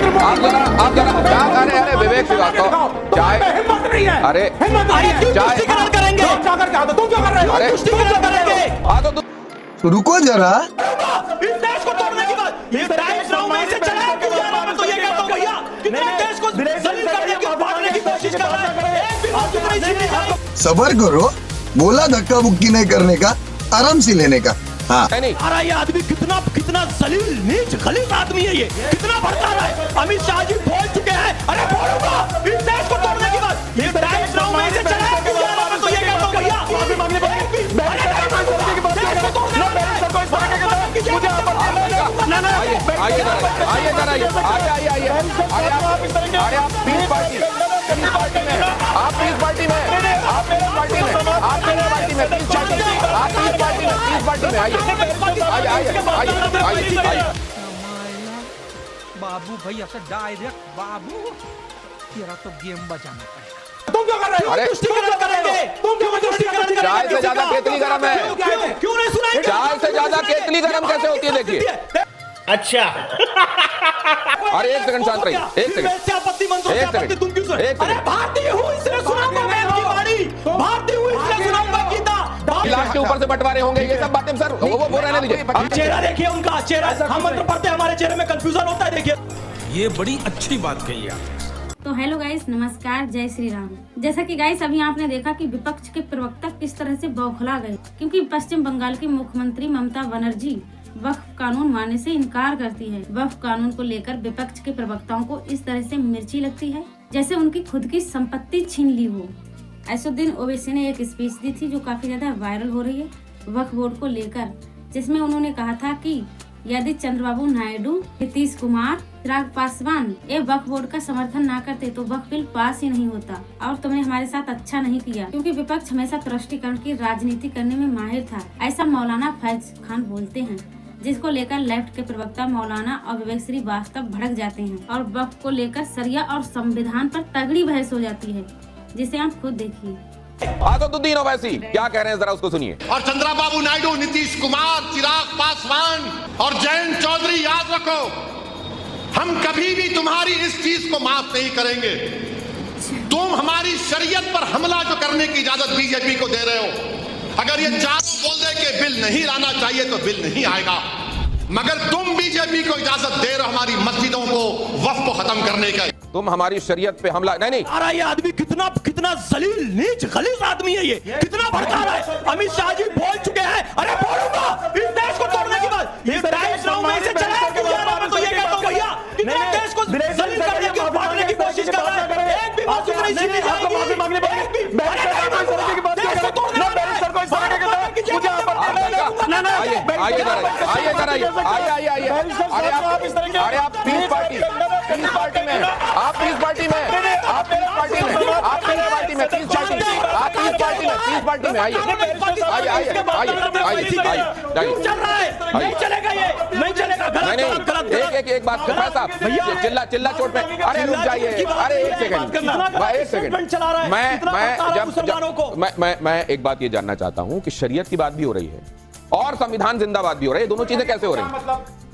आप जरा क्या कर रहे हैं? अरे विवेक श्रीवास्तव, चाय हिम्मत नहीं है। अरे हिम्मत नहीं है। चाय करेंगे तुम क्यों कर रहे हो? अरे करेंगे तो रुको जरा। इस देश को तोड़ने की बात, ये देश राउंड से चला है क्यों जा रहा है? मैं तो ये कहता हूं भैया कि देश को जलील करने की बांटने की कोशिश कर रहा है। एक भी बात नहीं छीनी है। सबर करो, बोला धक्का मुक्की नहीं करने का, आराम से लेने का। हाँ नहीं अरे ये आदमी कितना जलील नीच गलीज आदमी है, ये कितना भड़का रहा है। अमित शाह जी बोल चुके हैं, अरे बोलूंगा इस देश को तोड़ने की बात, ये देश राउंड से चला है क्यों जा रहा है? मैं तो ये कहता हूं भैया माफी मांगने पड़ेगी। आइए जरा आइए अरे आप पीस पार्टी में आप मेरी पार्टी में आइए। बाबू भैया से डायरेक्ट बाबू तेरा तो गेम बजाना पड़ेगा। तुम क्या कर रहे हो? अरे तुम क्यों चाय से ज्यादा केतली गरम है। क्यों नहीं सुनाई? चाय से ज्यादा केतली गरम कैसे होती है? देखिए अच्छा अरे एक सेकंड शांत रहिए, एक सेकंड तुम क्यों सुन? अरे भारतीय हूँ इसलिए सुनाऊंगा मैं आपकी वाणी, भारतीय हूँ इसलिए सुनाऊंगा गीता। गिलास के ऊपर से बंटवारे होंगे ये सब बातें सर, वो रहने दीजिए। चेहरा देखिए उनका चेहरा, हम मंत्र पढ़ते हैं हमारे चेहरे में कंफ्यूजन होता है। देखिए ये बड़ी अच्छी बात कही आप। तो हेलो गाइस, नमस्कार, जय श्री राम। जैसा कि गाइस अभी आपने देखा कि विपक्ष के प्रवक्ता किस तरह से बौखला गए, क्योंकि पश्चिम बंगाल की मुख्यमंत्री ममता बनर्जी वक्फ कानून मानने से इनकार करती है। वक्फ कानून को लेकर विपक्ष के प्रवक्ताओं को इस तरह से मिर्ची लगती है जैसे उनकी खुद की संपत्ति छीन ली हो। असदुद्दीन ओवैसी ने एक स्पीच दी थी जो काफी ज्यादा वायरल हो रही है वक्फ बोर्ड को लेकर, जिसमें उन्होंने कहा था कि यदि चंद्रबाबू नायडू, नीतीश कुमार, चिराग पासवान ये वक्फ बोर्ड का समर्थन ना करते तो वक्फ बिल पास ही नहीं होता और तुमने हमारे साथ अच्छा नहीं किया, क्योंकि विपक्ष हमेशा तुष्टीकरण की राजनीति करने में माहिर था। ऐसा मौलाना फैज खान बोलते हैं, जिसको लेकर लेफ्ट के प्रवक्ता मौलाना और विवेक श्रीवास्तव भड़क जाते हैं और वक्फ को लेकर सरिया और संविधान पर तगड़ी बहस हो जाती है, जिसे आप खुद देखिए। असदुद्दीन ओवैसी क्या कह रहे हैं, जरा उसको सुनिए। और चंद्रबाबू नायडू, नीतीश कुमार, चिराग पासवान और जयंत चौधरी, याद रखो हम कभी भी तुम्हारी इस चीज को माफ नहीं करेंगे। तुम हमारी शरीयत पर हमला जो करने की इजाजत बीजेपी को दे रहे हो, अगर ये चारों बोल दे कि बिल नहीं लाना चाहिए तो बिल नहीं आएगा, मगर तुम बीजेपी को इजाजत दे रहे हो हमारी मस्जिदों को, वक्फ को खत्म करने का। तुम हमारी शरीयत पे हमला नहीं। अरे ये आदमी कितना जलील नीच गलीज आदमी है, ये कितना भड़का रहा है। अमित शाह जी बोल चुके हैं, अरे बोलूंगा इस देश को तोड़ने की बात, इस देश राउंड से चला है क्यों जा रहा है? मैं तो ये कहता हूं भैया कि देश को जलील करने की बांटने की कोशिश कर रहा है। एक भी बात नहीं छीनी जाएगी। माफी मांगने पड़ेगी। अरे आप पीस पार्टी में आइए। नहीं चलेगा, ये नहीं चलेगा। एक बात साहब, चिल्ला चोट पे, अरे रुक जाइए, अरे एक सेकंड मैं एक बात ये जानना चाहता हूँ कि शरीयत की बात भी हो रही है और संविधान जिंदाबाद भी हो रहा है, ये दोनों चीजें कैसे हो रही हैं?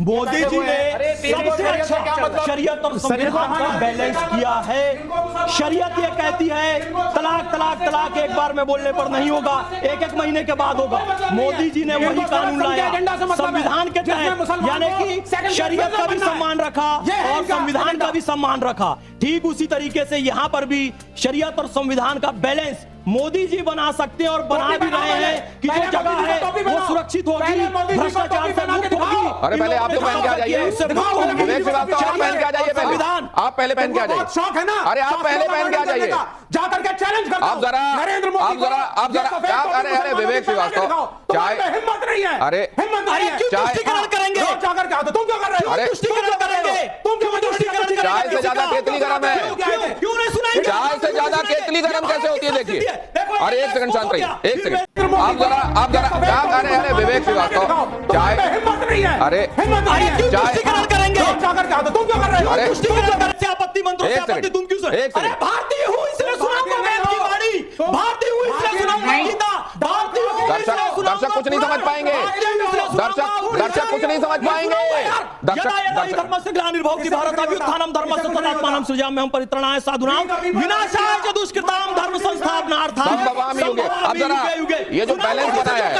मोदी जी ने सबसे अच्छा शरीयत और संविधान का बैलेंस किया है। शरीयत ये कहती है तलाक एक बार में बोलने पर नहीं होगा, एक महीने के बाद होगा। मोदी जी ने वही कानून लाया संविधान के तहत, यानी कि शरीयत का भी सम्मान रखा और संविधान का भी सम्मान रखा। ठीक उसी तरीके से यहाँ पर भी शरीयत और संविधान का बैलेंस मोदी जी बना सकते हैं और बना भी रहे हैं कि जो जगह है वो सुरक्षित होगी, भ्रष्टाचार से मुक्त होगी। अरे पहले आप तो पहन के आ जाइए, विवेक श्रीवास्तव आप पहन के आ जाइए, आप पहले पहन के आ जाइए। शौक है ना, अरे आप पहले पहन के आ जाइए, जाकर के चैलेंज करता आप जरा क्या अरे विवेक श्रीवास्तव, चाय हिम्मत नहीं है। अरे हिम्मत नहीं है। तुष्टीकरण करेंगे जाकर के, तुम क्यों कर रहे हो? अरे तुष्टीकरण करेंगे, तुम क्यों तुष्टीकरण? चाय से ज्यादा केतली गरम है। क्यों नहीं सुनाई? चाय से ज्यादा केतली गरम कैसे होती है? देखिए अरे एक सेकंड शांत रहिए, एक सेकंड आप जरा क्या कर रहे हैं? अरे विवेक श्रीवास्तव, चाय हिम्मत नहीं है। अरे चाय करेंगे जाकर के, तुम क्यों कर रहे हो? अरे आपत्ति मंत्रों से आपत्ति तुम क्यों सुन? अरे भारतीय हूँ इसलिए सुनाऊंगा मैं आपकी वाणी, भारतीय हूँ इसलिए सुनाऊंगा गीता, भारतीय हूँ इसलिए सुनाऊंगा। कुछ नहीं समझ पाएंगे, दर्शक कुछ नहीं समझ पाएंगे। धर्मस्य ग्लानिर्भवति भारत अभ्युत्थानम धर्मस्य तदात्मानं सृजाम्यहं परित्राणाय साधूनां विनाशाय च दुष्कृतां धर्म संस्थापनार्थाय। अब जरा ये जो बैलेंस बनाया है,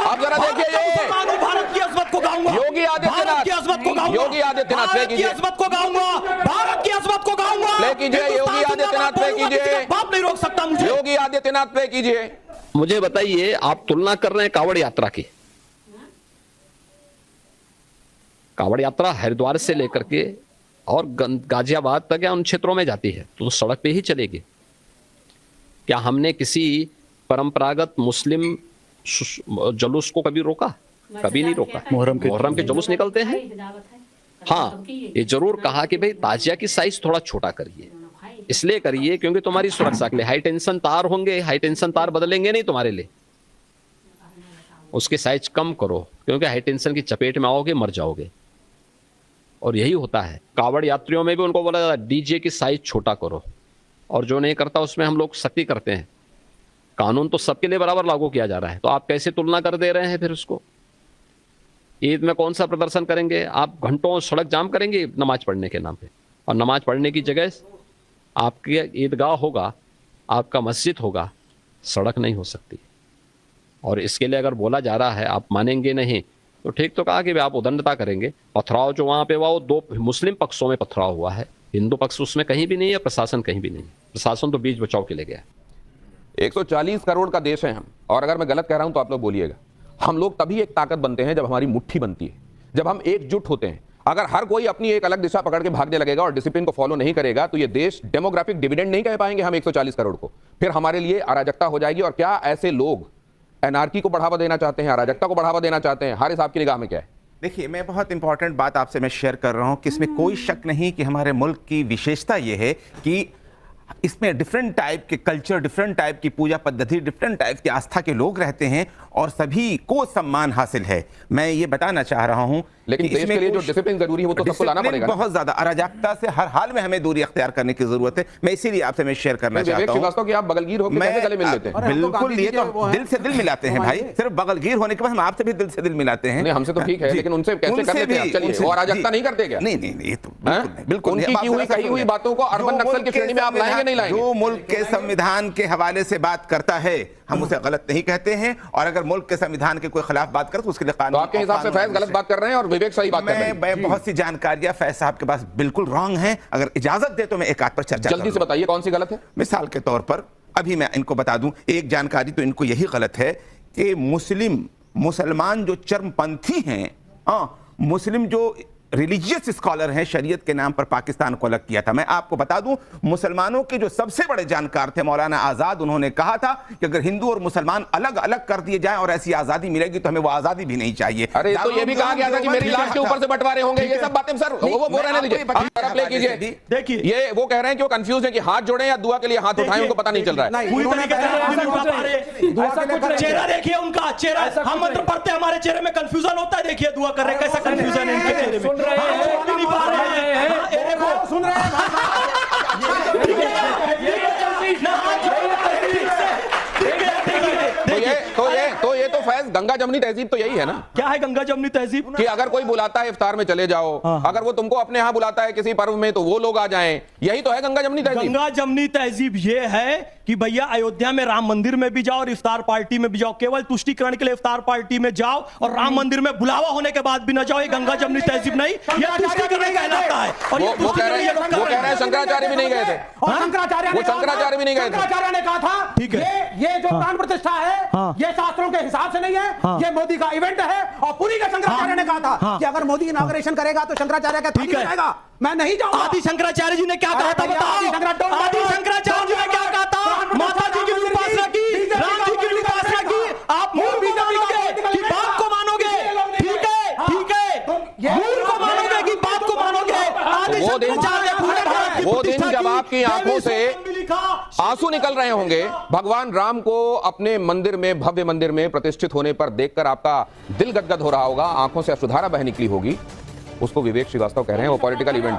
अब जरा देखिए, ये भारत की अजमत को गाऊंगा, योगी आदित्यनाथ, योगी आदित्यनाथ प्ले कीजिए, अजमत को गाऊंगा, भारत की अजमत को गाऊंगा, प्ले कीजिए, योगी आदित्यनाथ प्ले कीजिए, बाप नहीं रोक सकता मुझे, योगी आदित्यनाथ प्ले कीजिए। मुझे बताइए, आप तुलना कर रहे हैं कावड़ यात्रा की। कावड़ यात्रा हरिद्वार से लेकर के और गाजियाबाद तक या उन क्षेत्रों में जाती है तो सड़क पे ही चलेगी। क्या हमने किसी परंपरागत मुस्लिम जुलूस को कभी रोका? कभी नहीं रोका। मुहर्रम के जुलूस निकलते हैं। हाँ, ये जरूर कहा कि भाई ताजिया की साइज थोड़ा छोटा करिए, इसलिए करिए क्योंकि तुम्हारी सुरक्षा के लिए हाई टेंशन तार होंगे, हाई टेंशन तार बदलेंगे नहीं तुम्हारे लिए, उसकी साइज कम करो क्योंकि हाई टेंशन की चपेट में आओगे मर जाओगे। और यही होता है कावड़ यात्रियों में भी, उनको बोला जाता है डीजे की साइज छोटा करो, और जो नहीं करता उसमें हम लोग सख्ती करते हैं। कानून तो सबके लिए बराबर लागू किया जा रहा है, तो आप कैसे तुलना कर दे रहे हैं फिर उसको? ईद में कौन सा प्रदर्शन करेंगे आप? घंटों सड़क जाम करेंगे नमाज पढ़ने के नाम पे, और नमाज पढ़ने की जगह आपके ईदगाह होगा, आपका मस्जिद होगा, सड़क नहीं हो सकती। और इसके लिए अगर बोला जा रहा है आप मानेंगे नहीं, तो ठीक तो कहा कि आप उदंडता करेंगे। पथराव जो वहां पे हुआ वो दो मुस्लिम पक्षों में पथराव हुआ है, हिंदू पक्ष उसमें कहीं भी नहीं है, प्रशासन कहीं भी नहीं है। प्रशासन तो बीच बचाव के लिए गया। 140 करोड़ का देश है हम, और अगर मैं गलत कह रहा हूं तो आप लोग बोलिएगा। हम लोग तभी एक ताकत बनते हैं जब हमारी मुट्ठी बनती है, जब हम एकजुट होते हैं। अगर हर कोई अपनी एक अलग दिशा पकड़ के भागने लगेगा और डिसिप्लिन को फॉलो नहीं करेगा तो ये देश डेमोग्राफिक डिविडेंड नहीं कह पाएंगे हम 140 करोड़ को, फिर हमारे लिए अराजकता हो जाएगी। और क्या ऐसे लोग एनार्की को बढ़ावा देना चाहते हैं, अराजकता को बढ़ावा देना चाहते हैं? हारिस, आपकी निगाह में क्या है? देखिए, मैं बहुत इंपॉर्टेंट बात आपसे मैं शेयर कर रहा हूं कि इसमें कोई शक नहीं कि हमारे मुल्क की विशेषता यह है कि इसमें डिफरेंट टाइप के कल्चर, डिफरेंट टाइप की पूजा पद्धति, डिफरेंट टाइप की आस्था के लोग रहते हैं और सभी को सम्मान हासिल है। मैं ये बताना चाह रहा हूं, लेकिन देश के लिए जो डिसिप्लिन जरूरी है वो तो सबको लाना पड़ेगा। बहुत ज्यादा अराजकता से हर हाल में हमें दूरी अख्तियार करने की जरूरत है। मैं इसीलिए आपसे मैं शेयर करना चाहता हूं। श्रीवास्तव कि आप बगलगीर होकर कैसे गले मिल लेते हैं? बिल्कुल, ये तो दिल से दिल मिलाते हैं भाई। सिर्फ बगलगीर होने के बाद हम आपसे भी दिल से दिल मिलाते हैं। नहीं, हमसे तो ठीक है, लेकिन उनसे कैसे कर लेते हैं? चलिए, वो अराजकता नहीं करते क्या? नहीं, ये तो बिल्कुल उनकी की हुई कही हुई बातों को अर्बन नक्सल की श्रेणी में आप लाएंगे नहीं लाएंगे? जो मुल्क के संविधान के हवाले से बात करता है हम उसे गलत नहीं कहते हैं, और अगर मुल्क के संविधान के कोई खिलाफ बात करे तो उसके लिए कानून। तो आपके हिसाब से फैज गलत बात कर रहे हैं और विवेक सही बात कर रहे हैं। मैं बहुत सी जानकारियां फैज साहब के पास बिल्कुल रॉन्ग हैं, अगर इजाजत दे तो मैं एक आध पर चर्चा जल्दी से बताइए कौन सी गलत है। मिसाल के तौर पर अभी मैं इनको बता दूं, एक जानकारी तो इनको यही गलत है कि मुसलमान जो चरमपंथी हैं, मुस्लिम जो रिलीजियस स्कॉलर हैं, शरीयत के नाम पर पाकिस्तान को अलग किया था। मैं आपको बता दूं, मुसलमानों के जो सबसे बड़े जानकार थे मौलाना आजाद, उन्होंने कहा था कि अगर हिंदू और मुसलमान अलग अलग कर दिए जाएं और ऐसी आजादी मिलेगी तो हमें वो आजादी भी नहीं चाहिए। अरे तो ये भी कहा गया था कि मेरी लाश के ऊपर से बंटवारे होंगे, ये सब बातें सर वो रहने दीजिए। प्ले कीजिए। देखिए, ये वो कह रहे हैं कि वो कंफ्यूज है कि हाथ जोड़े या दुआ के लिए हाथ उठाएं, उनको पता नहीं चल रहा है। चेहरा देखिए उनका, चेहरा हम मंत्र पढ़ते हैं, हमारे चेहरे में कंफ्यूजन होता है। देखिए दुआ कर रहे हैं, कैसा कंफ्यूजन है इनके चेहरे में। सुन रहे तो ये तो फैज गंगा जमनी तहजीब तो यही है ना? क्या है गंगा जमनी तहजीब? कि अगर कोई बुलाता है इफ्तार में चले जाओ, अगर वो तुमको अपने यहाँ बुलाता है किसी पर्व में तो वो लोग आ जाएं, यही तो है गंगा जमनी तहजीब। गंगा जमनी तहजीब ये है कि भैया अयोध्या में राम मंदिर में भी जाओ और इफ्तार पार्टी में भी जाओ, केवल तुष्टिकरण के लिए इफ्तार पार्टी में जाओ और राम मंदिर में बुलावा होने के बाद भी न जाओ। ये गंगा जमनी तहजीब नहीं, ये तुष्टिकरण कहलाता है। और वो कह रहे हैं शंकराचार्य भी नहीं गए थे, वो शंकराचार्य भी नहीं गए थे। शंकराचार्य ने कहा था ठीक है, ये जो प्राण प्रतिष्ठा है ये शास्त्रों के हिसाब से नहीं है, ये मोदी का इवेंट है। और पूरी का शंकराचार्य ने कहा था कि अगर मोदी इनॉग्रेशन करेगा तो शंकराचार्य का ठीक जाएगा, मैं नहीं जाऊंगा। आदि शंकराचार्य जी ने क्या कहा था बताओ? आदि शंकराचार्य जी ने क्या कहा था? माता जी की उपासना की, राम जी की उपासना की, आप मूल को मानोगे कि बाप को मानोगे? ठीक है, ठीक है, मूल को मानोगे कि बाप को मानोगे? आदि शंकराचार्य पूरे भारत की, वो दिन जब आपकी आंखों से आंसू निकल रहे होंगे, भगवान राम को अपने मंदिर में, भव्य मंदिर में प्रतिष्ठित होने पर देखकर आपका दिल गदगद हो रहा होगा, आंखों से अश्रुधारा बह निकली होगी, उसको विवेक श्रीवास्तव कह रहे हैं, वो पॉलिटिकल इवेंट।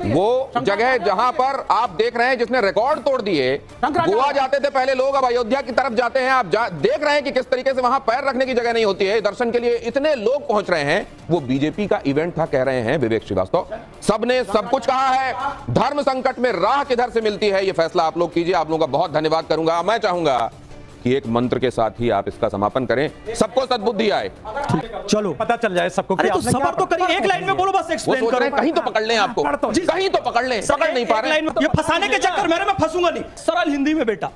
वो जगह जहां पर आप देख रहे हैं जिसने रिकॉर्ड तोड़ दिए, गोवा जाते थे पहले लोग, अब अयोध्या की तरफ जाते हैं। आप देख रहे हैं कि किस तरीके से वहां पैर रखने की जगह नहीं होती है, दर्शन के लिए इतने लोग पहुंच रहे हैं। वो बीजेपी का इवेंट था, कह रहे हैं विवेक श्रीवास्तव। सबने सब कुछ कहा है। धर्म संकट में राह किधर से मिलती है, ये फैसला आप लोग कीजिए। आप लोगों का बहुत धन्यवाद करूंगा। मैं चाहूंगा कि एक मंत्र के साथ ही आप इसका समापन करें, सबको सद्बुद्धि आए। चलो पता चल जाए सबको। अरे तो सबर तो करिए, एक लाइन में बोलो, बस वो एक्सप्लेन सोच रहे करो। हैं कहीं तो पकड़ लें आपको, कहीं तो पकड़ लें, पकड़ नहीं पा रहे। ये फंसाने के चक्कर मेरे में फंसूंगा नहीं। सरल हिंदी में बेटा,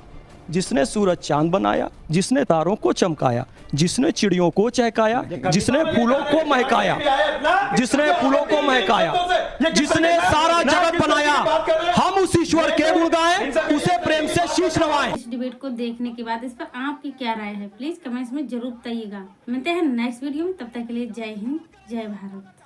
जिसने सूरज चांद बनाया, जिसने तारों को चमकाया, जिसने चिड़ियों को चहकाया, जिसने फूलों को महकाया, जिसने फूलों को महकाया, जिसने सारा जगत बनाया, हम उस ईश्वर के गुण गाएं, उसे प्रेम से शीश नवाएं। इस डिबेट को देखने के बाद इस पर आपकी क्या राय है, प्लीज कमेंट्स में जरूर बताइएगा। मिलते हैं नेक्स्ट वीडियो में, तब तक के लिए जय हिंद, जय भारत।